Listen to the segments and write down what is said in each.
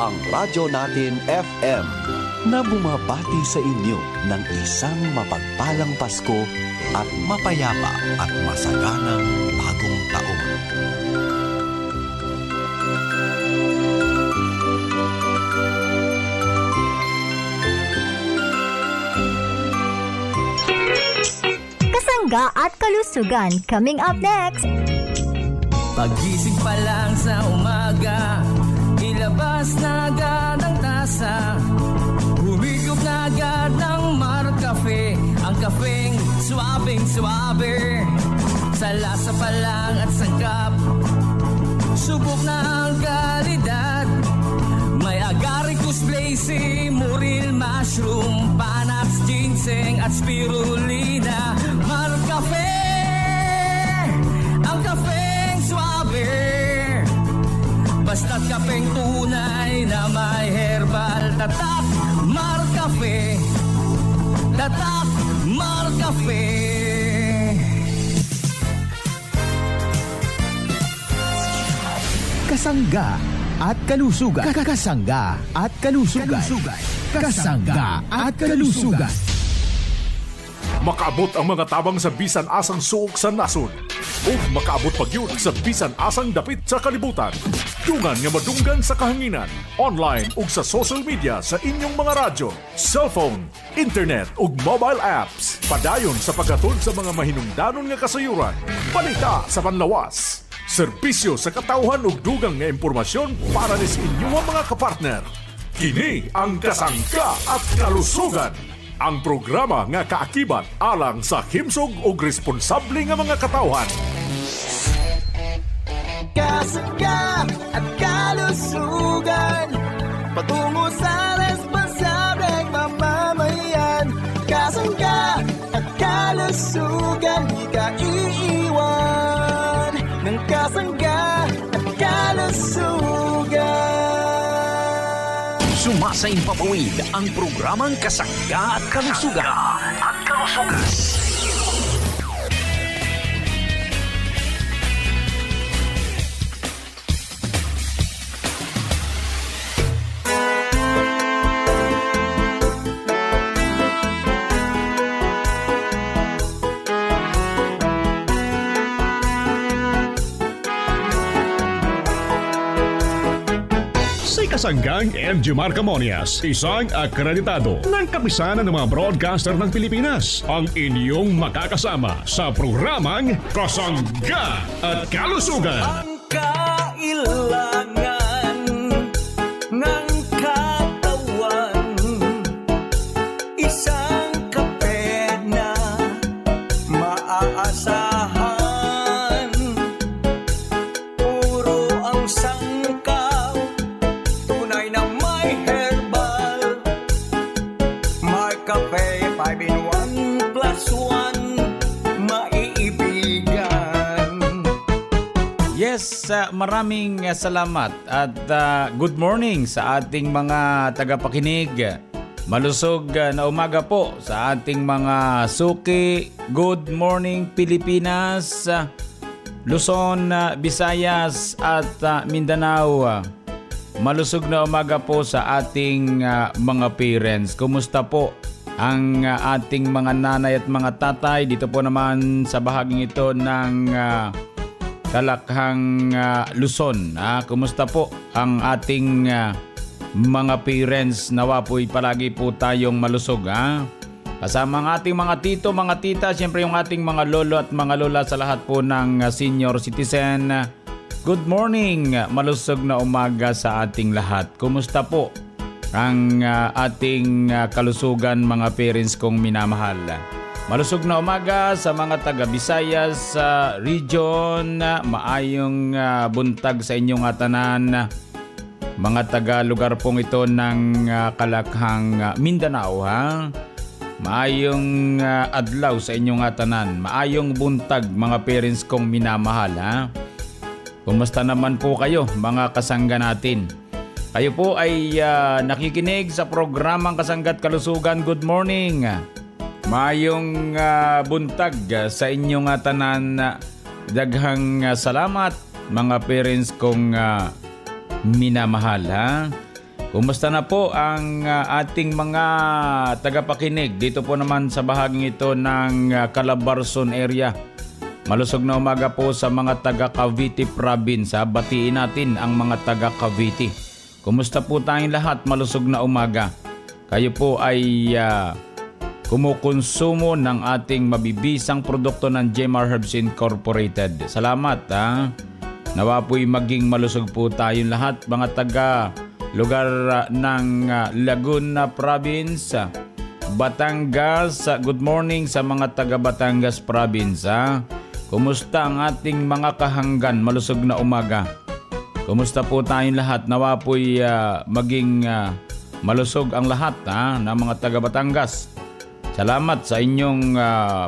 ang Radyo Natin FM na bumabati sa inyo ng isang mapagpalang Pasko at mapayapa at masaganang bagong taon. Kasangga at kalusugan coming up next. Pagising pa lang sa umaga, ilabas na agad ang tasa, humigop na agad ng Marcafe, ang kafeng suabing-suabe. Sa lasa pa lang at sangkap, subok na ang kalidad. May agaricus blazy, muril mushroom, panax, ginseng at spirulina. Marcafe, ang kafeng suabe. Basta't kapeng tunay na may herbal. Tatak Marcafe, Tatak Marcafe. Kasangga at kalusugan. Kasangga at kalusugan. Kasangga at kalusugan. Makaabot ang mga tabang sa bisan asang suok sa nasod. O makaabot pagyud sa bisan asang dapit sa kalibutan. Dungan nga madunggan sa kahanginan, online ug sa social media sa inyong mga radyo, cellphone, internet ug mobile apps. Padayon sa paghatod sa mga mahinungdanon nga kasayuran, balita sa panlawas, serbisyo sa katawhan ug dugang nga impormasyon para sa inyong mga kapartner. Kini ang Kasangga at Kalusugan, ang programa nga kaakibat alang sa himsog ug responsable nga mga katawhan. Kasangga at kalusugan, patungo sa responsableng mamamayan. Kasangga at kalusugan, di ka iiwan ng kasangga at kalusugan. Sumasaing papawid ang programang Kasangga at Kalusugan. Kasanggang MG Marcamonias, isang akreditado ng kapisanan ng mga broadcaster ng Pilipinas, ang inyong makakasama sa programang Kasangga at Kalusugan. Ang kailangan ng katawan, isang kape na maaasahan, puro ang sangkaw, tunay na may herbal. Marcafe 5-in-1 plus 1, maiibigan. Yes, maraming salamat at good morning sa ating mga tagapakinig. Malusog na umaga po sa ating mga suki. Good morning Pilipinas, Luzon, Visayas at Mindanao. Malusog na umaga po sa ating mga parents. Kumusta po ang ating mga nanay at mga tatay dito po naman sa bahaging ito ng Kalakhang Luzon? Kumusta po ang ating mga parents? Nawa po'y palagi po tayong malusog. Kasama ang ating mga tito, mga tita, siyempre yung ating mga lolo at mga lola sa lahat po ng senior citizen. Good morning, malusog na umaga sa ating lahat. Kumusta po ang ating kalusugan, mga parents kong minamahal? Malusog na umaga sa mga taga Visayas region. Maayong buntag sa inyong atanan. Mga taga lugar pong ito ng Kalakhang Mindanao. Maayong adlaw sa inyong atanan. Maayong buntag, mga parents kong minamahal. Kumusta naman po kayo, mga kasangga natin? Kayo po ay nakikinig sa programang Kasangga't Kalusugan. Good morning. Maayong buntag sa inyong tanan. Daghang salamat, mga parents kong minamahal. Kumusta na po ang ating mga tagapakinig dito po naman sa bahaging ito ng Calabarzon area. Malusog na umaga po sa mga taga Cavite Province. Batiin natin ang mga taga Cavite. Kumusta po tayong lahat? Malusog na umaga. Kayo po ay kumukonsumo ng ating mabibisang produkto ng Jemar Herbs Incorporated. Salamat ha. Nawa po'y maging malusog po tayong lahat mga taga lugar ng Laguna Province, Batangas. Good morning sa mga taga Batangas Province. Kumusta ang ating mga kahanggan? Malusog na umaga. Kumusta po tayong lahat? Nawa po'y maging malusog ang lahat ng mga taga Batangas. Salamat sa inyong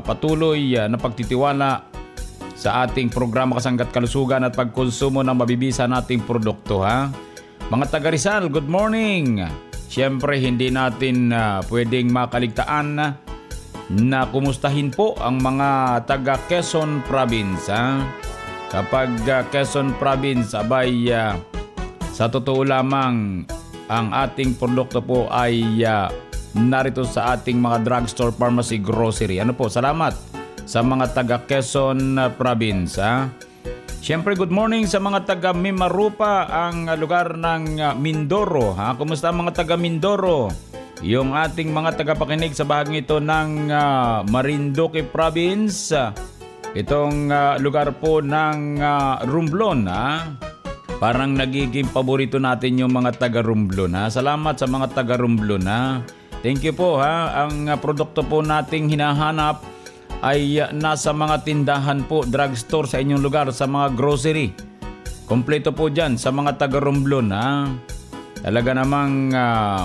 patuloy na pagtitiwala sa ating programa Kasangga't Kalusugan at pagkonsumo ng mabibisa nating produkto. Mga taga Rizal, good morning. Siyempre hindi natin pwedeng makaligtaan na kumustahin po ang mga taga Quezon Province. Kapag Quezon Province, abay sa totoo lamang ang ating produkto po ay narito sa ating mga drugstore, pharmacy, grocery. Ano po, salamat sa mga taga Quezon Province. Siyempre, good morning sa mga taga Mimarupa, ang lugar ng Mindoro. Kumusta ang mga taga Mindoro? Yung ating mga tagapakinig sa bahaging ito ng Marinduque Province. Itong lugar po ng Romblon. Parang nagiging paborito natin yung mga taga Romblon. Salamat sa mga taga Romblon. Thank you po. Ang produkto po nating hinahanap ay nasa mga tindahan po, drugstore sa inyong lugar, sa mga grocery. Kompleto po dyan sa mga taga Romblon. Talaga namang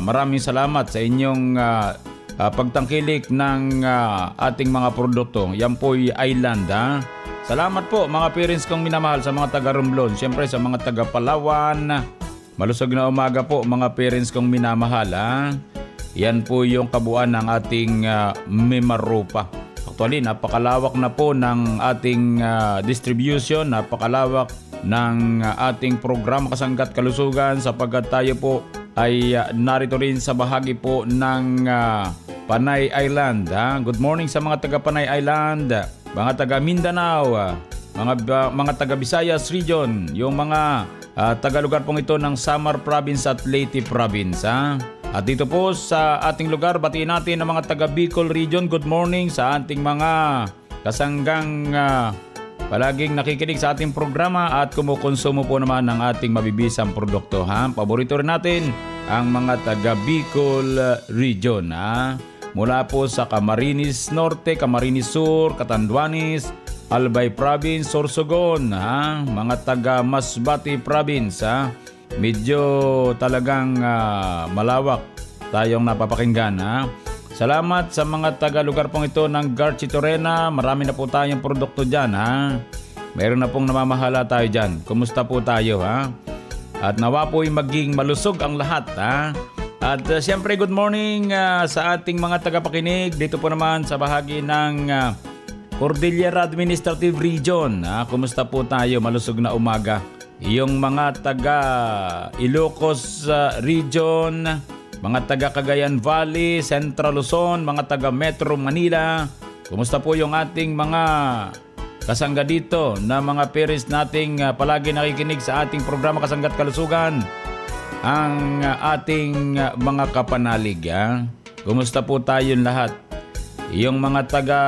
maraming salamat sa inyong pagtangkilik ng ating mga produkto. Yan po'y island. Salamat po mga parents kong minamahal sa mga taga Romblon. Siyempre sa mga taga Palawan. Malusog na umaga po mga parents kong minamahal. Yan po yung kabuuan ng ating Mimarupa. Actually, napakalawak na po ng ating distribution, napakalawak ng ating programa Kasangga't Kalusugan sapagkat tayo po ay narito rin sa bahagi po ng Panay Island. Good morning sa mga taga Panay Island, mga taga Mindanao, mga taga Visayas Region, yung mga taga-lugar pong ito ng Samar Province at Leyte Province. At dito po sa ating lugar, batiin natin ang mga taga Bicol Region. Good morning sa ating mga kasanggang palaging nakikinig sa ating programa at kumukonsumo po naman ng ating mabibisang produkto. Paborito rin natin ang mga taga Bicol Region. Mula po sa Camarines Norte, Camarines Sur, Catanduanes, Albay Province, Sorsogon, mga taga Masbate Province. Medyo talagang malawak tayong napapakinggan. Salamat sa mga taga-lugar pong ito ng Garchitorena. Marami na po tayong produkto dyan. Meron na pong namamahala tayo dyan. Kumusta po tayo? At nawa po'y maging malusog ang lahat. At siyempre good morning sa ating mga tagapakinig. Dito po naman sa bahagi ng Cordillera Administrative Region. Kumusta po tayo? Malusog na umaga. Yung mga taga Ilocos Region, mga taga Cagayan Valley, Central Luzon, mga taga Metro Manila. Kumusta po yung ating mga kasangga dito na mga parents nating palagi nakikinig sa ating programa Kasangga't Kalusugan? Ang ating mga kapanalig. Kumusta po tayong lahat? Yung mga taga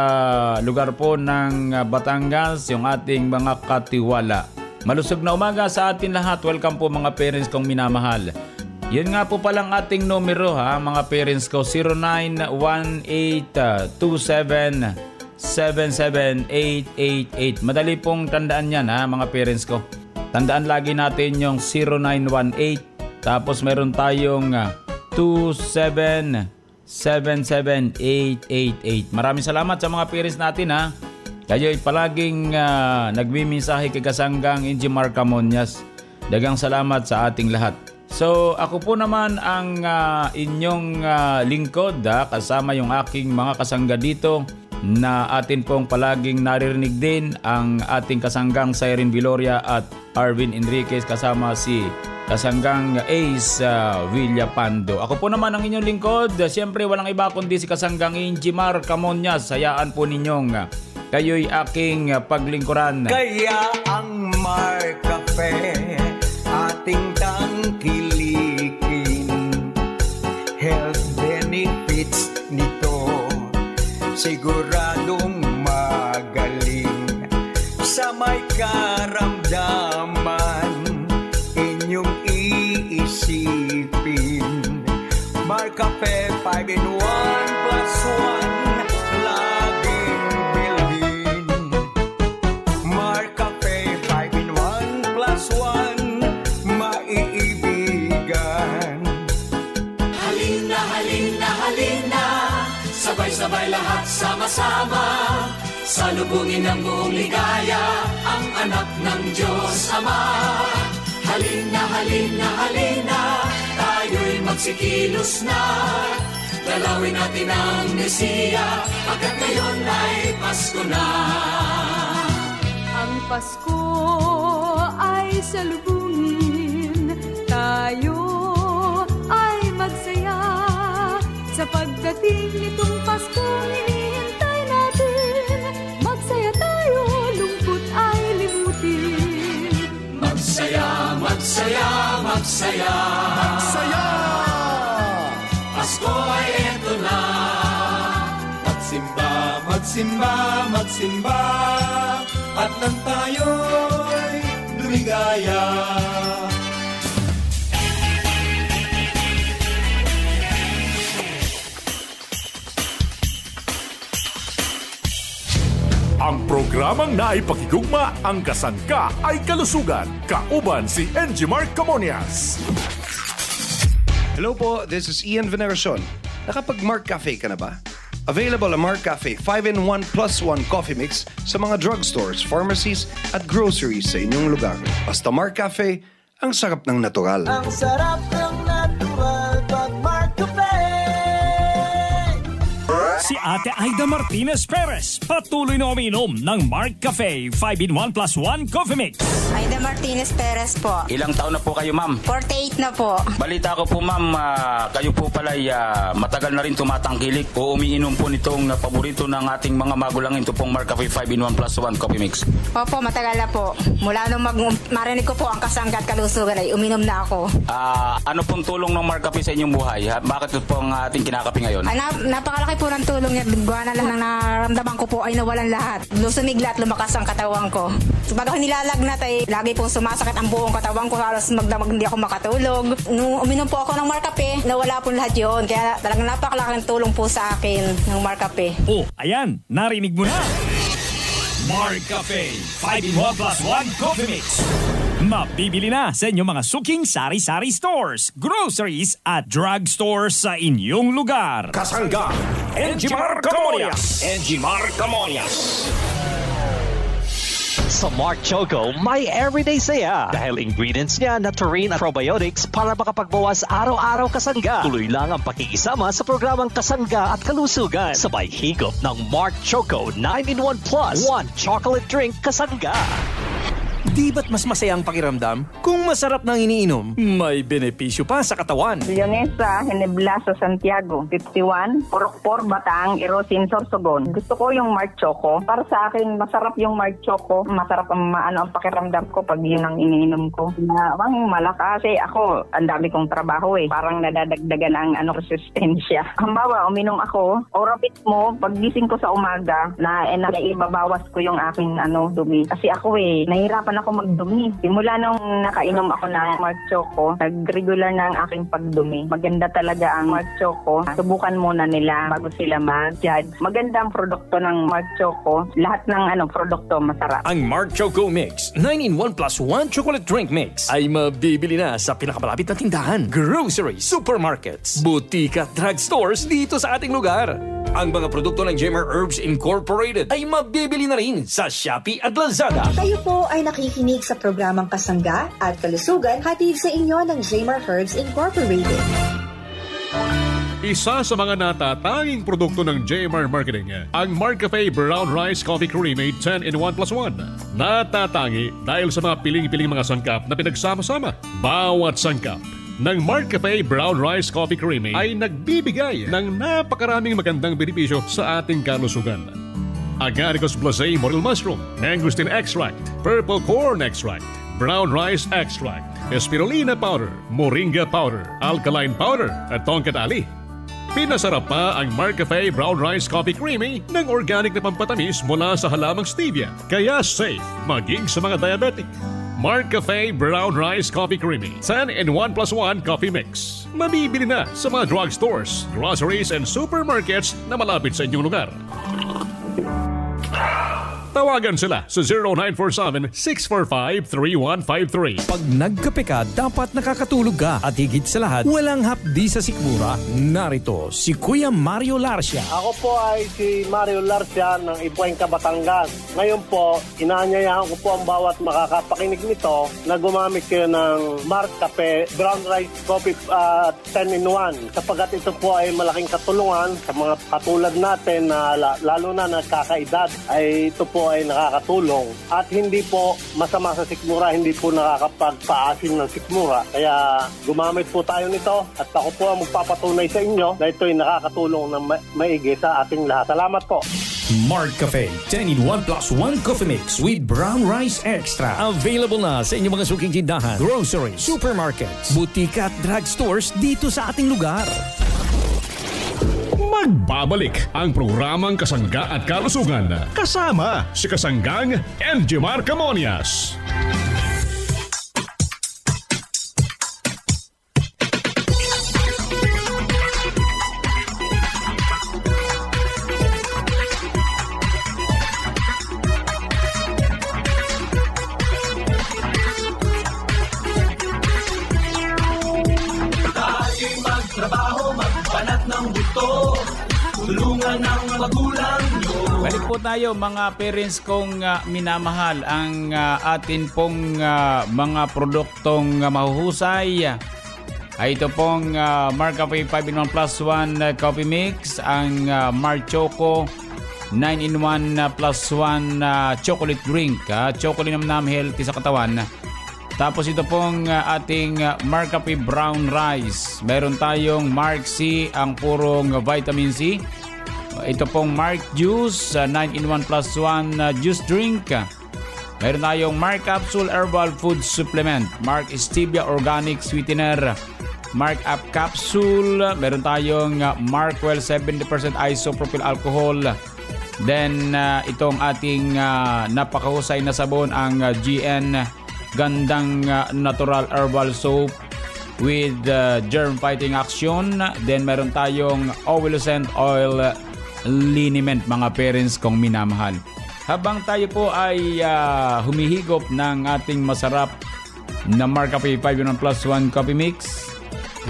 lugar po ng Batangas, yung ating mga katiwala. Malusog na umaga sa atin lahat. Welcome po mga parents kong minamahal. Yun nga po palang ating numero mga parents ko. 0918-27-77888. Madali pong tandaan yan mga parents ko. Tandaan lagi natin yung 0918. Tapos meron tayong 27-77888. Maraming salamat sa mga parents natin Kayo ay palaging nagmimensahe kay Kasanggang Jemar Camonias. Dagang salamat sa ating lahat. So ako po naman ang inyong lingkod kasama yung aking mga kasangga dito na atin pong palaging naririnig din ang ating kasanggang Siren Viloria at Arvin Enriquez kasama si Kasanggang Ace Villapando. Ako po naman ang inyong lingkod. Siyempre walang iba kundi si Kasanggang Injimar Camonias. Sayaan po ninyong kayo'y aking paglingkuran. Kaya ang Mar Cafe ating tangkilikin, health benefits nito siguradong magaling. Sa may karamdaman inyong iisipin, Mar Cafe 5-in-1 plus 1 laging bilhin. Mar Cafe 5-in-1 plus 1 maiibigan. Halina, halina, halina, sabay-sabay lahat sama-sama, salubungin ang buong ligaya, ang anak ng Diyos Ama. Halina, halina, halina, tayo'y magsikilos na, dalawin natin ang Mesiya, pagkat ngayon ay Pasko na. Ang Pasko ay salubungin, tayo ay magsaya, sa pagdating nitong Pasko hinihintay natin, magsaya tayo, lungkot ay limutin. Magsaya, magsaya, magsaya, Magsaya! Pasko ay eto na. Magsimba, magsimba, magsimba, at nang tayo'y lumigaya. Ang programang naipakigugma ang Kasangga ay Kalusugan. Kauban si Enjimar Camonias. Hello po, this is Ian Veneracion. Nakapag-Mar Cafe ka na ba? Available ang Mar Cafe 5-in-1 plus 1 coffee mix sa mga drugstores, pharmacies at groceries sa inyong lugar. Basta Mar Cafe, ang sarap ng natural. Ang sarap ng natural pag Mar Cafe. Si Ate Aida Martinez Perez patuloy na umiinom ng Mark Cafe 5-in-1 plus 1 coffee mix. Aida Martinez Perez po. Ilang taon na po kayo, ma'am? 48 na po. Balita ko po, ma'am, kayo po pala'y matagal na rin tumatangkilik o umiinom po nitong paborito ng ating mga magulangin, ito pong Mar Cafe 5-in-1 plus 1 coffee mix. Opo, matagal na po. Mula nung marinig ko po ang Kasangga at Kalusugan ay uminom na ako. Ano pong tulong ng Mar Cafe sa inyong buhay? Bakit ito po ang ating kinakapi ngayon? Ay, napakalaki po ng tulong niya. Gawa na lang ng naramdaman ko po ay nawalan lahat. Sumigla at lumakas ang katawan ko. So, bago nilalagnat ay lagi pong sumasakit ang buong katawan ko. Halos magdamag hindi ako makatulog. Nung uminom po ako ng Mar Cafe, nawala po lahat yun. Kaya talagang napakalaking tulong po sa akin ng Mar Cafe. Oh, ayan, narinig mo na. Mar Cafe 5-in-1 plus 1 coffee mix. Mabibili na sa inyong mga suking sari-sari stores, groceries at drugstores sa inyong lugar. Kasangga, Enjimar Camonias. Enjimar Camonias. Sa Mark Choco, may everyday saya. Dahil ingredients niya na taurine at probiotics para makapagbawas araw-araw kasangga. Tuloy lang ang pakikisama sa programang Kasangga at Kalusugan. Sabay higop ng Mark Choco 9-in-1 plus 1 chocolate drink kasangga. Di ba't mas masaya ang pakiramdam kung masarap nang iniinom? May benepisyo pa sa katawan. Leonesa Heneblaso Santiago, 51, Purokpor, Bataang, Erosin, Sorsogon. Gusto ko yung Mark Choco. Para sa akin, masarap yung Mark Choco. Masarap ang pakiramdam ko pag yun ang iniinom ko. Ang malakas. Kasi ako, ang dami kong trabaho eh. Parang nadadagdagan ang resistensya. Hambawa, uminom ako, Orabit mo, paggising ko sa umaga, naibabawas ko yung aking dumi. Kasi ako nahirapan ako magdumi. Simula nung nakainom ako ng Mark Choco, nag-regular na ang aking pagdumi. Maganda talaga ang Mark Choco. Subukan muna nila bago sila mag-judge. Maganda ang produkto ng Mark Choco. Lahat ng produkto masarap. Ang Mark Choco Mix 9-in-1 plus 1 chocolate drink mix ay mabibili na sa pinakamalapit na tindahan, groceries, supermarkets, butika at drugstores dito sa ating lugar. Ang mga produkto ng Jemar Herbs Incorporated ay mabibili na rin sa Shopee at Lazada. Kayo po ay nakikinig sa programang Kasangga at Kalusugan hatid sa inyo ng Jemar Herbs Incorporated. Isa sa mga natatanging produkto ng JMR Marketing, ang MarkCafe Brown Rice Coffee Creamery 10-in-1+1. Natatangi dahil sa mga piling-piling mga sangkap na pinagsama-sama. Bawat sangkap ng MarkCafe Brown Rice Coffee Creamery ay nagbibigay ng napakaraming magandang benepisyo sa ating kalusugan. Agaricus blazei morel mushroom, mangosteen extract, purple corn extract, brown rice extract, spirulina powder, moringa powder, alkaline powder, at tongkat ali. Pinasarap pa ang MarkCafe Brown Rice Coffee Creamy ng organic na pampatamis mula sa halamang stevia, kaya safe maging sa mga diabetic. MarkCafe Brown Rice Coffee Creamy 10-in-1+1 coffee mix. Mabibili na sa mga drugstores, groceries, and supermarkets na malapit sa inyong lugar. Tawagan sila sa 0947-645-3153. Pag nagkape ka, dapat nakakatulog ka. At higit sa lahat, walang hapdi sa sikmura. Narito si Kuya Mario Larcia. Ako po ay si Mario Larcia ng Ipuenca, Batangas. Ngayon po, inaanyayahan ko po ang bawat makakapakinig nito na gumamit kayo ng MarkCafe Brown Rice Coffee 10-in-1. Sapagat ito po ay malaking katulungan sa mga katulad natin na lalo na nagkakaedad, ay ito po ay nakakatulong at hindi po masama sa sikmura, hindi po nakakapagpaasim ng sikmura. Kaya gumamit po tayo nito at ako po ang magpapatunay sa inyo na ito ay nakakatulong na maigi sa ating lahat. Salamat po. MarkCafe 10-in-1+1 Coffee Mix with Brown Rice Extra. Available na sa inyong mga suking tindahan, groceries, supermarkets, butika at drugstores dito sa ating lugar. Magbabalik ang programang Kasangga at Kalusugan kasama si Kasanggang Enjimar Camonias. Lagi magtrabaho, magbanat ng buto, tulungan ng magulang nyo. Balik po tayo mga parents kong minamahal. Ang atin pong mga produktong mahuhusay ay ito pong MarkCafe 5-in-1+1 Coffee Mix, ang Marchoco 9-in-1+1 chocolate drink, chocolate namnam, healthy sa katawan. Tapos ito pong ating MarkCafe Brown Rice. Meron tayong Mark C, ang purong vitamin C. Ito pong Mark Juice, 9-in-1+1 juice drink. Meron tayong Mark Capsule Herbal Food Supplement, Mark Stevia Organic Sweetener, Mark Up Capsule. Meron tayong Markwell 70% isopropyl alcohol. Then itong ating napakahusay na sabon, ang GN Gandang Natural Herbal Soap with germ fighting action. Then meron tayong Oilocent Oil Liniment, mga parents kong minamahal. Habang tayo po ay humihigop ng ating masarap na MarkCafe 5-in-1+1 Coffee Mix,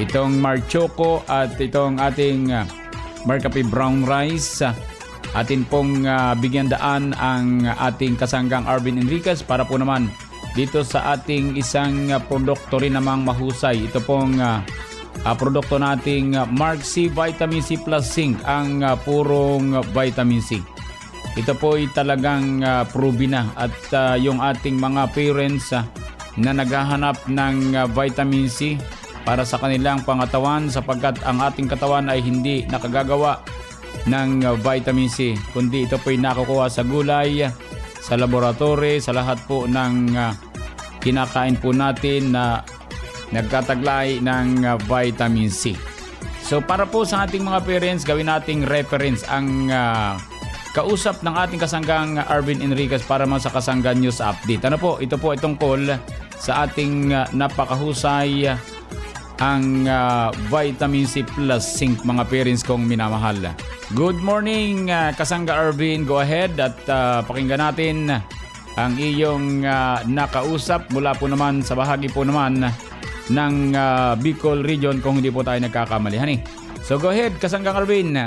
itong Marchoco at itong ating MarkCafe Brown Rice, atin pong bigyan daan ang ating kasanggang Arvin Enriquez para po naman dito sa ating isang produkto rin namang mahusay. Ito pong produkto nating Mark C Vitamin C Plus Zinc, ang purong vitamin C. Ito po ay talagang proven na at yung ating mga parents na naghahanap ng vitamin C para sa kanilang pangatawan, sapagkat ang ating katawan ay hindi nakagagawa ng vitamin C, kundi ito po ay nakukuha sa gulay, sa laboratory, sa lahat po ng kinakain po natin na nagkataglay ng vitamin C. So para po sa ating mga parents, gawin nating reference ang kausap ng ating kasanggang Arvin Enriquez para man sa Kasanggan News Update. Ano po? Ito po itong call sa ating napakahusay ang vitamin C Plus Zinc, mga parents kong minamahal. Good morning, Kasangga Arvin. Go ahead at pakinggan natin ang iyong nakausap mula po naman sa bahagi po naman ng Bicol region, kung hindi po tayo nagkakamali. Hani? So go ahead, Kasanggang Arvin.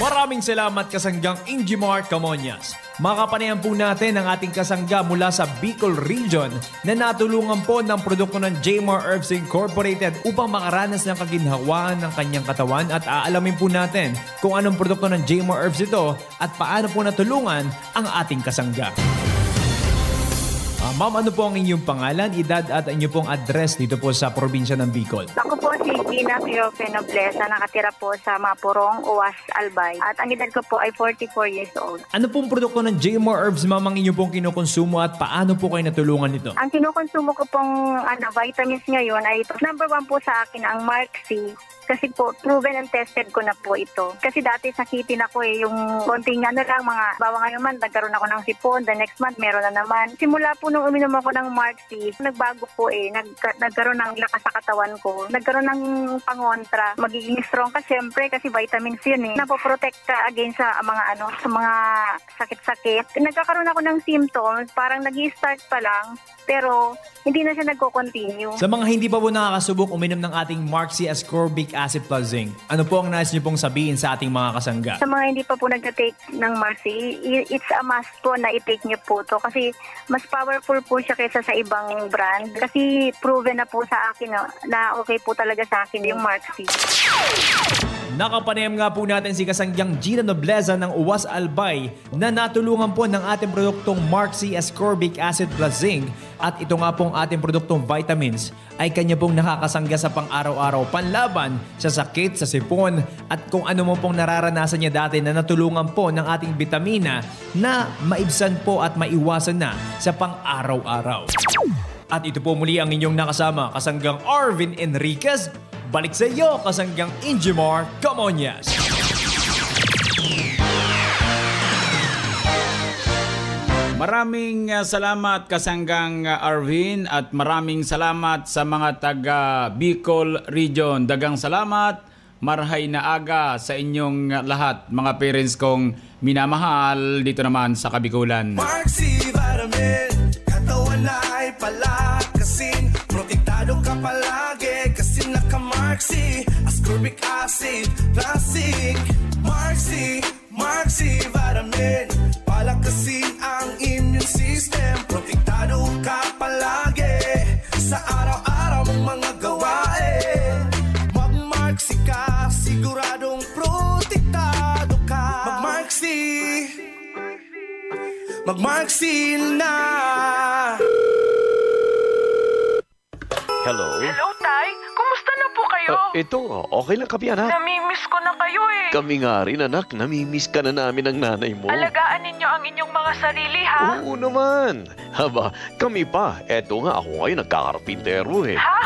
Maraming salamat, Kasanggang Enjimar Camonias. Makapanayan po natin ang ating kasangga mula sa Bicol Region na natulungan po ng produkto ng Jmar Herbs Incorporated upang makaranas ng kaginhawaan ng kanyang katawan at aalamin po natin kung anong produkto ng Jmar Herbs ito at paano po natulungan ang ating kasangga. Ma'am, ano po ang inyong pangalan, edad at inyo pong address dito po sa probinsya ng Bicol? Ako po si Gina Pinoblesa, nakatira po sa Mapurong, Uwas, Albay. At ang edad ko po ay 44 years old. Ano pong produkto ng Jmar Herbs, ma'am, ang inyo pong kinukonsumo at paano po kayo natulungan nito? Ang kinukonsumo ko pong vitamins ngayon ay ito. Number 1 po sa akin ang Mark C. Kasi po, proven and tested ko na po ito. Kasi dati sakitin ako yung konting mga bawa ngayon man, nagkaroon ako ng sipon, the next month meron na naman. Simula po nung uminom ako ng Mark C, nagbago po nagkaroon ng lakas sa katawan ko. Nagkaroon ng pangontra. Magiging strong ka syempre kasi vitamins yun Napoprotect ka against sa mga sakit-sakit. Nagkakaroon ako ng symptoms, parang nag-i-start pa lang, pero hindi na siya nagko-continue. Sa mga hindi pa po nakakasubok uminom ng ating Mark C Ascorbic Acid plus Zinc, ano po ang nais niyo pong sabihin sa ating mga kasangga? Sa mga hindi pa po nag-take ng Mark C, it's a must po na i-take niyo po to kasi mas powerful po siya kaysa sa ibang brand. Kasi proven na po sa akin na okay po talaga sa akin yung Mark C. Nakapanayam nga po natin si kasanggyang Gina Nobleza ng Uwas Albay na natulungan po ng ating produktong Mark C Ascorbic Acid plus Zinc at ito nga pong ating produktong vitamins ay kanya pong nakakasangga sa pang-araw-araw panlaban sa sakit, sa sipon at kung ano mo pong nararanasan niya dati na natulungan po ng ating vitamina na maibsan po at maiwasan na sa pang-araw-araw. At ito po muli ang inyong nakasama, kasanggang Arvin Enriquez. Balik sa iyo, kasanggang Injimar Camonias. Maraming salamat kasanggang Arvin at maraming salamat sa mga taga Bicol Region. Dagang salamat, marhay na aga sa inyong lahat, mga parents kong minamahal dito naman sa Kabikulan. Mark C Vitamin, katawan na ay palakasin, protektado ka palagi kasi naka-Mark C Ascorbic Acid plus Zinc. Mark C Vitamin, palakasin ang immune system, protektado ka palagi sa araw-araw mong mga gawain. Mag-Mark C ka, siguradong protektado ka. Mag-Mark C na. Hello? Hello, Tay. Kumusta na po kayo? Ito, okay lang kami, anak. Namimiss ko na kayo Kami nga rin, anak. Namimiss ka na namin ng nanay mo. Alagaan ninyo ang inyong mga sarili, ha? Oo naman. Haba, kami pa. Eto nga, ako ngayon nagkakarpintero Ha?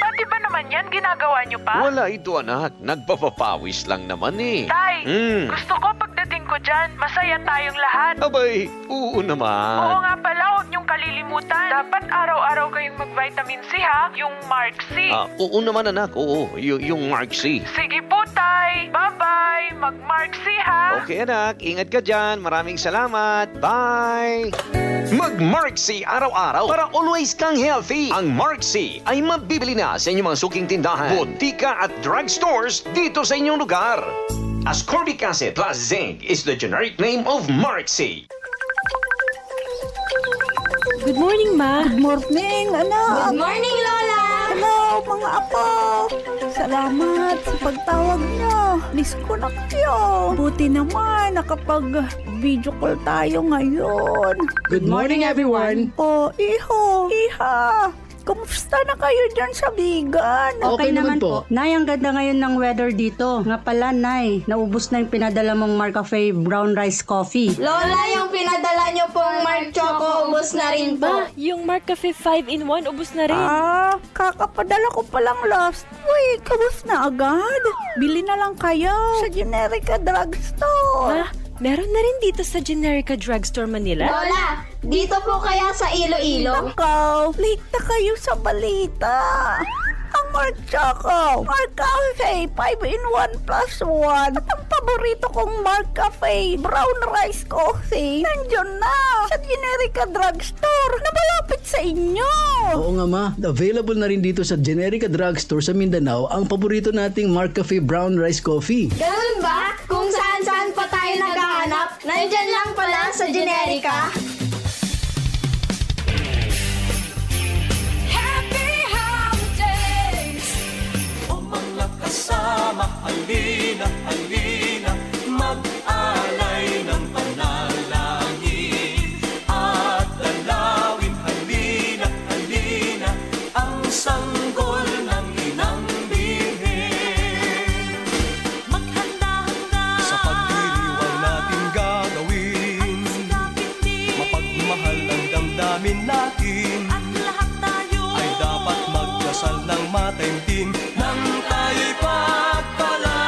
Pati ba naman yan? Ginagawa nyo pa? Wala ito, anak. Nagpapapawis lang naman Tay, gusto ko pagdating ko dyan, masaya tayong lahat. Abay, oo naman. Oo nga pala, huwag niyong kalilimutan. Dapat araw-araw kayong mag-vitamin C, ha? Yung Mark C. Oo naman, anak. Oo, yung Mark C. Sige po, Tay. Bye-bye. Mag-Mark C, ha? Okay, anak. Ingat ka dyan. Maraming salamat. Bye! Mag-Mark C araw-araw para always kang healthy. Ang Mark C ay mabibili na sa inyong mga suking tindahan, botika at drugstores dito sa inyong lugar. Ascorbic Acid plus Zinc is the generic name of Mark C. Good morning, Ma. Good morning, anak. Good morning, Lola. Hello, mga apo. Salamat sa pagtawag niyo. Miss ko na kayo. Buti naman, nakapag-video call tayo ngayon. Good morning, everyone. Oh, iha. Kumusta na kayo dyan sa Bigan? Okay naman po. Nay, ang ganda ngayon ng weather dito. Nga pala, Nay, naubos na yung pinadala mong Marcafe Brown Rice Coffee. Lola, yung pinadala nyo pong Mark Choco, ubos na rin po. Yung Marcafe 5-in-1, ubos na rin. Kakapadala ko palang last week. Ubos na agad. Bili na lang kayo sa Generica Drugstore. Meron na rin dito sa Generica Drugstore Manila? Lola, dito po kaya sa Iloilo? Nakaw, late na kayo sa balita. Ang Mark Choco, Mark Cafe 5-in-1 plus 1 at ang paborito kong Mark Cafe Brown Rice Coffee nandiyan na sa Generica Drugstore na malapit sa inyo. Oo nga, Ma. Available na rin dito sa Generica Drugstore sa Mindanao ang paborito nating Mark Cafe Brown Rice Coffee. Ganun ba? Kung saan-saan pa tayo tayo naghahanap, nandyan lang pala sa Generica. Happy holidays! O mga kasama, halina, halina, mag-alay ng panalangin at dalawin, halina, halina, ang sanggol ng inang birhen. Maghanda-handa sa pagdiriwang natin gagawin, mapagmahal ang damdamin natin, at lahat tayo ay dapat magdasal ng mataimtim nang tayo'y pagpalain.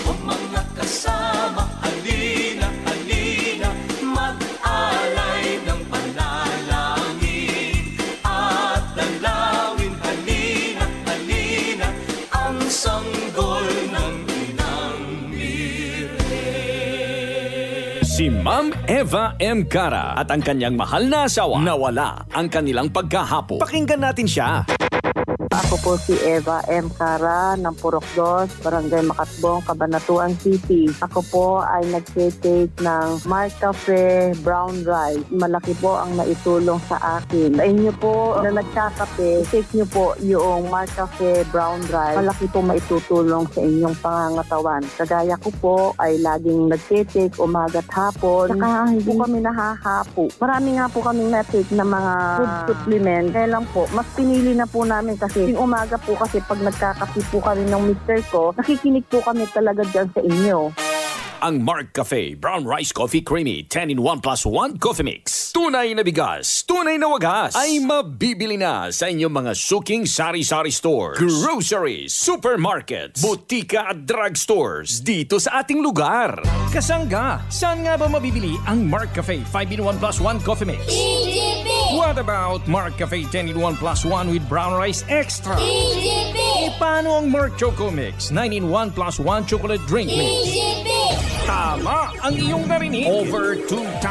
O mga kasama, halina, halina, mag-alay ng panalangin at dalawin, halina, halina, ang sanggol ng inang birhen. Si Ma'am Eva M. Cara at ang kanyang mahal na asawa nawala ang kanilang pagkahapo. Pakinggan natin siya. Ako po si Eva M. Cara ng Purok 2, Barangay Makatbong, Cabanatuan City. Ako po ay nag-take ng Mark Cafe Brown Rice. Malaki po ang naitulong sa akin. Sa inyo po na nagkakape, take nyo po yung Mark Cafe Brown Rice. Malaki po maitutulong sa inyong pangangatawan. Kagaya ko po ay laging nag-take umaga't hapon. Saka hindi po kami nahahapo. Marami nga po kaming na-take na mga food supplement. Kaya lang po, mas pinili na po namin kasi yung umaga po kasi pag nagkakape po kami ng mister ko, nakikinig po kami talaga dyan sa inyo. Ang Mark Cafe Brown Rice Coffee Creamy 10-in-1+1 Coffee Mix. Tunay na bigas, tunay na wagas ay mabibili na sa inyong mga suking sari-sari stores, groceries, supermarkets, butika at drugstores dito sa ating lugar. Kasangga, saan nga ba mabibili ang Mark Cafe 5-in-1+1 Coffee Mix? EGP! What about Mark Cafe 10-in-1+1 with brown rice extra? EGP! E paano ang Mark Choco Mix 9-in-1+1 chocolate drink mix? EGP! Tama ang iyong narinig. Over 2,000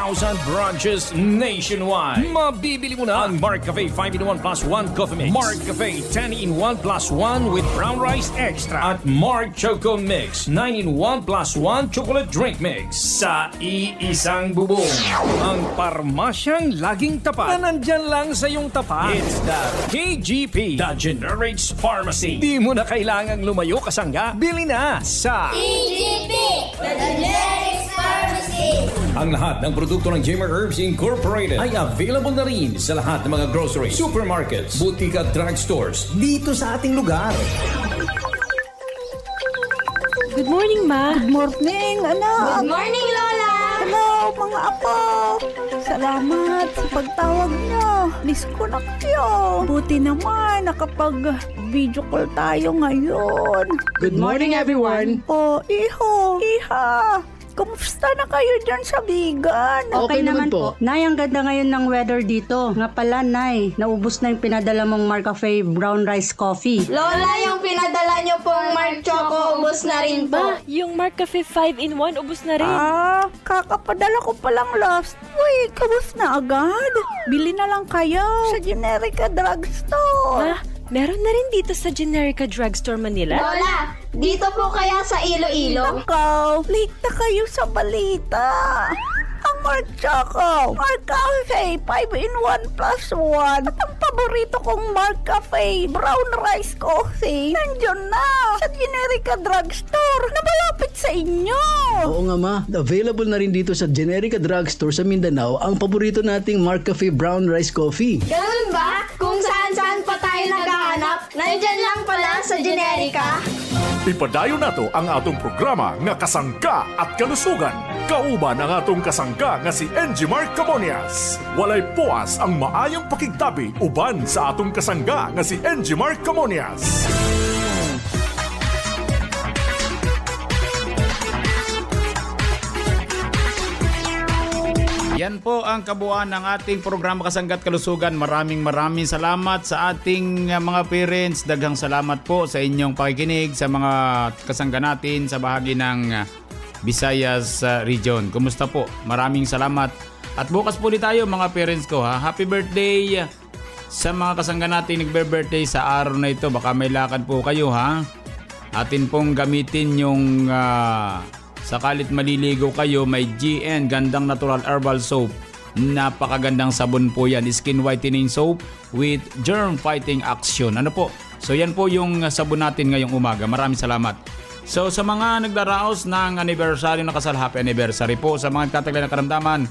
branches nationwide. Mabibili mo na ang Mark Cafe 5-in-1+1 Coffee Mix, Mark Cafe 10-in-1+1 with brown rice extra, at Mark Choco Mix 9-in-1+1 chocolate drink mix sa iisang bubong. Ang parmasyang laging tapat na nandyan lang sa iyong tapat. It's the KGP, the Generics Pharmacy. Di mo na kailangang lumayo, kasangga. Bili na sa EGP! The Generics Pharmacy! Ang lahat ng produkto ng Jamer Herbs Incorporated ay available na rin sa lahat ng mga grocery, supermarkets, butika at drugstores dito sa ating lugar. Good morning, Ma. Good morning, anak. Good morning, Lola! Hello, mga apo. Salamat sa pagtawag niyo. Miss ko na kayo. Buti naman nakapag-video call tayo ngayon. Good morning, everyone. Oh, iho, iha. Kumusta na kayo dyan sa Bigan? Okay naman po. Nay, ang ganda ngayon ng weather dito. Nga pala, Nay, naubos na yung pinadala mong Mark Cafe Brown Rice Coffee. Lola, yung pinadala nyo pong Mark Choco, ubos na rin po. Ba, yung Mark Cafe 5-in-1 ubos na rin. Kakapadala ko palang last week. Kabos na agad. Bili na lang kayo sa Generica Drugstore. Meron na rin dito sa Generica Drugstore Manila. Lola, dito po kaya sa Iloilo? Nakaw, late na kayo sa balita. Ang Mark Choco, Mark Cafe 5-in-1+1 at ang paborito kong Mark Cafe Brown Rice Coffee nandiyan na sa Generica Drugstore na malapit sa inyo. Oo nga ma, available na rin dito sa Generica Drugstore sa Mindanao ang paborito nating Mark Cafe Brown Rice Coffee. Ganun ba? Kung saan-saan pa tayo naghahanap, nandyan lang pala sa Generica. Ipadayo nato ang atong programa nga Kasangga at Kalusugan. Kauban ang atong kasangga nga si Engie Mark Camonias. Walay puas ang maayong pakigtabi uban sa atong kasangga nga si Engie Mark Camonias. Yan po ang kabuuan ng ating programa Kasangga at Kalusugan. Maraming salamat sa ating mga parents. Daghang salamat po sa inyong pakikinig sa mga kasangga natin sa bahagi ng Visayas region. Kumusta po? Maraming salamat. At bukas po ulit tayo mga parents ko ha. Happy birthday sa mga kasangga natin nagbe-birthday sa araw na ito. Baka may lakad po kayo ha. Atin pong gamitin yung Sakalit maliligo kayo, may GN Gandang Natural Herbal Soap. Napakagandang sabon po yan. Skin whitening soap with germ fighting action. Ano po? So yan po yung sabon natin ngayong umaga. Maraming salamat. So sa mga nagdaraos ng anniversary na kasal, happy anniversary po. Sa mga nagtataglay ng karamdaman,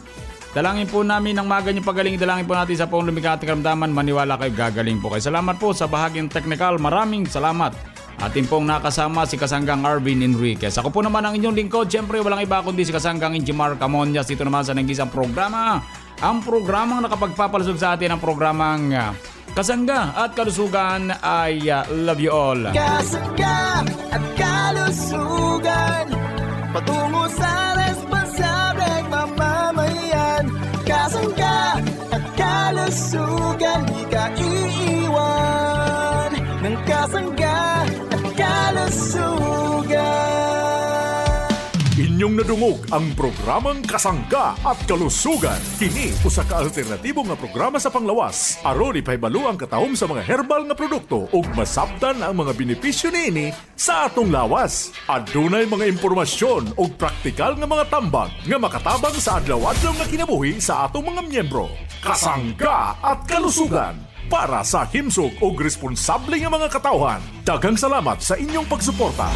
dalangin po namin ng maga niyong pagaling. Dalangin po natin sa pong lumikha ating karamdaman. Maniwala kayo, gagaling po kayo. Salamat po sa bahagyang technical. Maraming salamat. Ating pong nakasama si Kasanggang Arvin Enriquez. Ako po naman ang inyong lingkod. Siyempre walang iba kundi si Kasanggang Jimar Camonias. Dito naman sa nag-isang programa. Ang programang nakapagpapalusog sa atin ang programang Kasangga at Kalusugan ay love you all. Kasangga at Kalusugan, patungo sa responsableng mamamayan. Kasangga at Kalusugan, di ka iiwan ng Kasangga at Kalusugan. Inyong nadungog ang programang Kasangga at Kalusugan. Kini usa ka alternatibo nga programa sa panglawas. Aron ipahibalo ang katahom sa mga herbal nga produkto ug masabtan ang mga benepisyo niini sa atong lawas. Adunay mga impormasyon ug praktikal nga mga tambag nga makatabang sa adlaw-adlaw nga kinabuhi sa atong mga miyembro. Kasangga at Kalusugan, para sa himsog ug responsable nga mga katawhan. Daghang salamat sa inyong pagsuporta.